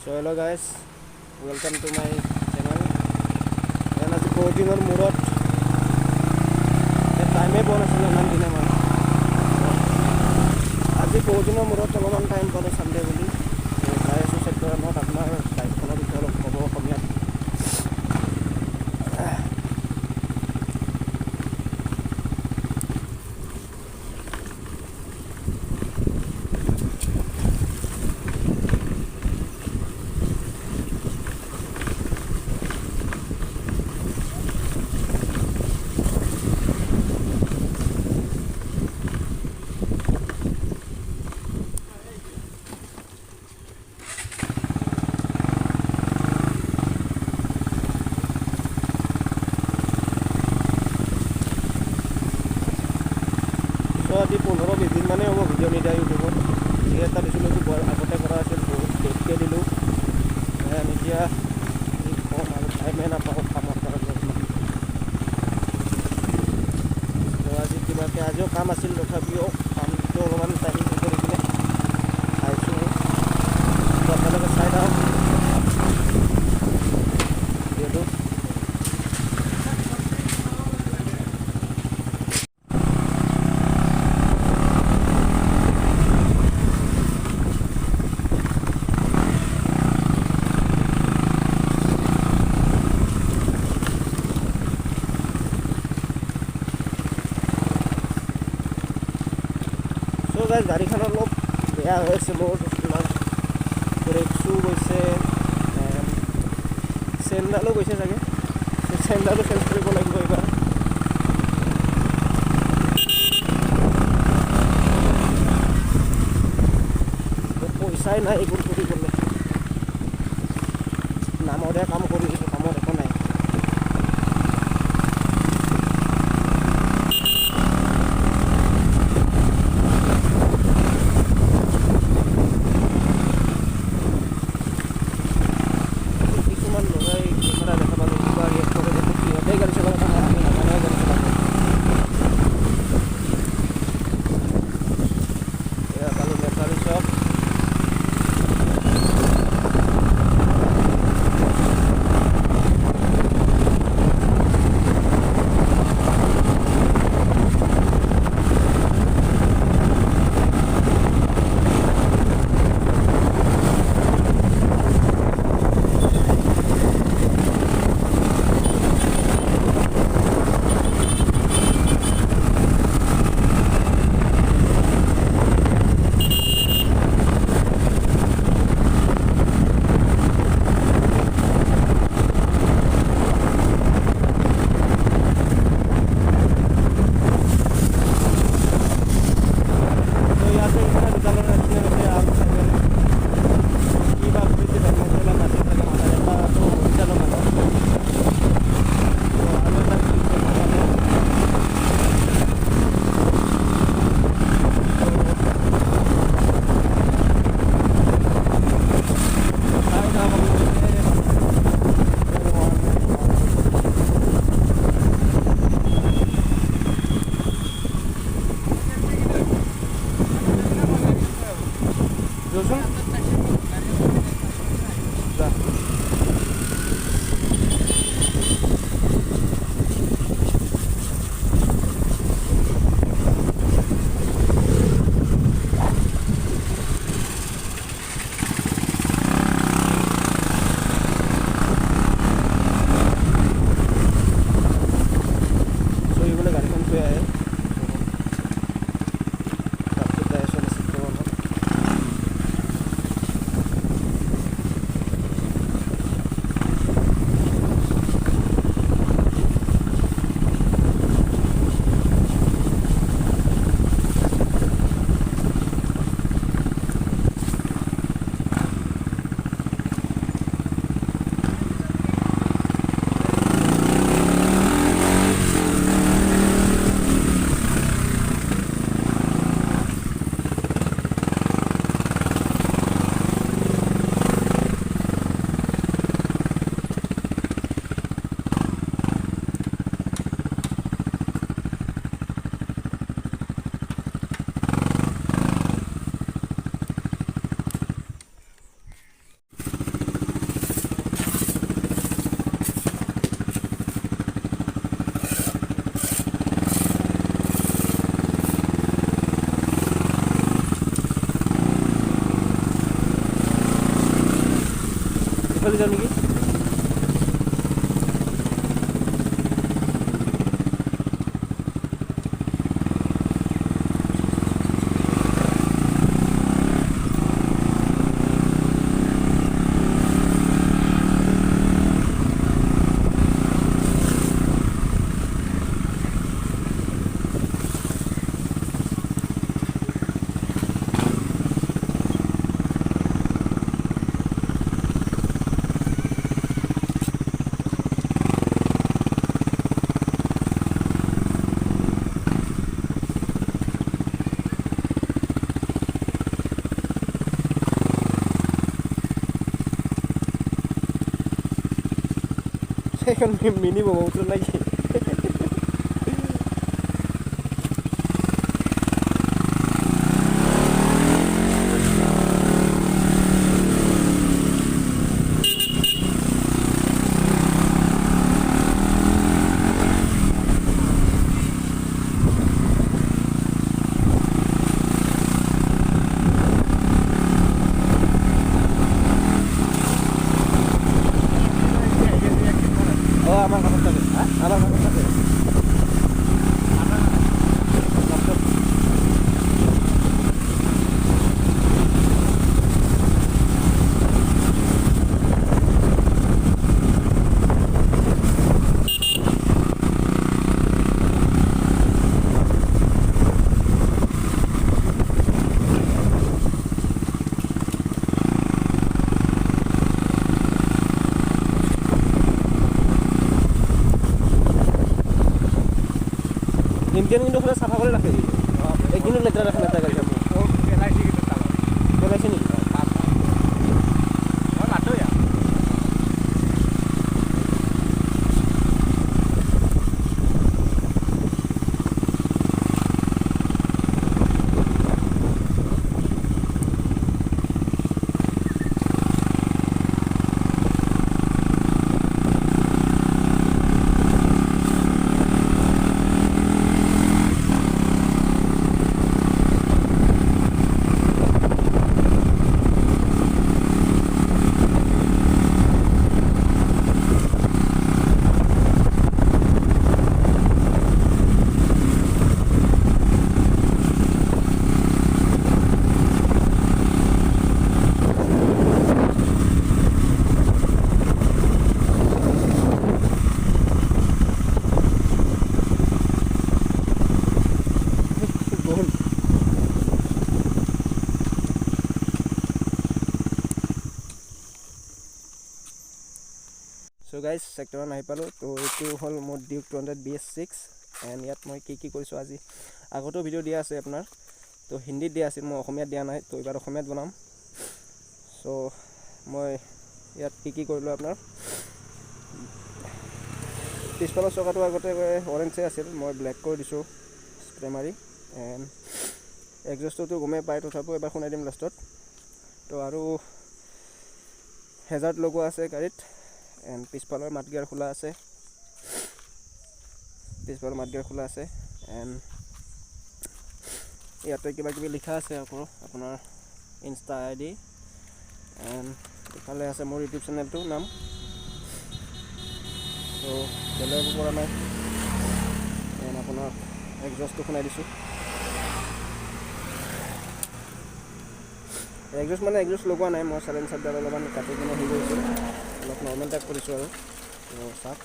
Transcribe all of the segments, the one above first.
So hello guys, welcome to my channel. And as boarding or murot, the time e bonus na nan dina man. As boarding or murot chaloman time paro Sunday boli. Try so sector not apnar life kono bitolo kobo komiat. আজি 15-20 দিন মানে হ'ব video' নিদিয়া ইউটিউবত যি এটা দিছিলোঁ তো আগতে কৰা আছিল বহুত লেটকৈ দিলোঁ এতিয়া কম আৰু টাইমে নাপাওঁ কামৰ কাৰণে তো আজি কিবাকৈ আজিও কাম আছিল তথাপিও কামটো অলপমান টাইম কৰি কিনে আহিছোঁ আপোনালোকে চাই থাকক ভিডিঅ'টো। গাড়ীখন অলপ বেয়া হৈ আছে মোৰ ব্ৰেক শ্বু গৈছে চেইনডালো গৈছে চাগে চেইনডালো চেঞ্জ কৰিব লাগিব এইবাৰ পইচাই নাই এইবোৰ কৰিবলৈ নামৰে কাম কৰি আছোঁ কামত একো নাই। এইফালে যাওঁ নেকি এখন মিনি ব্ৰহ্মপুত্ৰ নেকি আমাৰ কাছে থাকে আমাৰ কাছে থাকে ইন্ডিয়ান কিন্তু সদায় চাফা কৰি ৰাখে একদিনো লেতেৰা ৰাখে নেতা গাড়ী পেলাইছে নেকি So guys, sector 1 আহি পালোঁ তো এইটো হ'ল মোৰ ডিউক 200 BS6 এণ্ড ইয়াত মই কি কৰিছোঁ আজি আগতো ভিডিঅ' দিয়া আছে আপোনাৰ তো হিন্দীত দিয়া আছিল মই অসমীয়াত দিয়া নাই তো এইবাৰ অসমীয়াত বনাম চ' মই ইয়াত কি কৰিলোঁ আপোনাৰ পিছফালৰ চকাটো আগতে অৰেঞ্জে আছিল মই ব্লেক কৰি দিছোঁ স্প্ৰে মাৰি এণ্ড এক্সজষ্টটো গমেই পায় তথাপিও এবাৰ শুনাই দিম লাষ্টত তো আৰু হেজাৰ্ড লগোৱা আছে গাড়ীত এণ্ড পিছফালৰ মাতগিয়াৰ খোলা আছে এণ্ড ইয়াতে কিবা কিবি লিখা আছে আকৌ আপোনাৰ ইনষ্টা ID এণ্ড ইফালে আছে মোৰ ইউটিউব চেনেলটোৰ নাম তো বেলেগ পৰা নাই এণ্ড আপোনাৰ এক্সজষ্টটো শুনাই দিছোঁ এক্সজষ্ট লগোৱা নাই মই চাইলেঞ্চাৰডাল অলপমান কাটি কিনে হেৰি কৰিছোঁ অলপ নৰ্মেল টাইপ কৰিছোঁ আৰু চাওক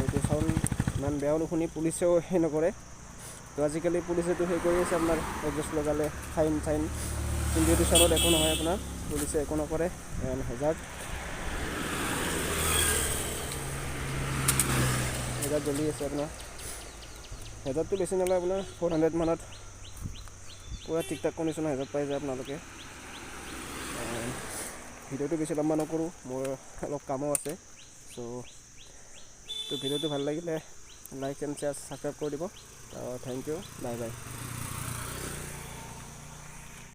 এইটো চাউণ্ড ইমান বেয়াও নুশুনি পুলিচেও সেই নকৰে তো আজিকালি পুলিচেতো সেই কৰি আছে আপোনাৰ এক্সজষ্ট লগালে ফাইন কিন্তু এইটো চাউণ্ডত একো নহয় আপোনাৰ পুলিচে একো নকৰে এণ্ড হেজাৰ্ড জ্বলি আছে আপোনাৰ হেজাৰটো বেছি নলয় আপোনাৰ 400 মানত পূৰা ঠিক ঠাক কণ্ডিশ্যনৰ হেজাৰ পাই যায় আপোনালোকে ভিডিঅ'টো বেছি লম্বা নকৰোঁ মোৰ অলপ কামো আছে চ' তো ভিডিঅ'টো ভাল লাগিলে লাইক এণ্ড শ্বেয়াৰ ছাবস্ক্ৰাইব কৰি দিব থেংক ইউ বাই বাই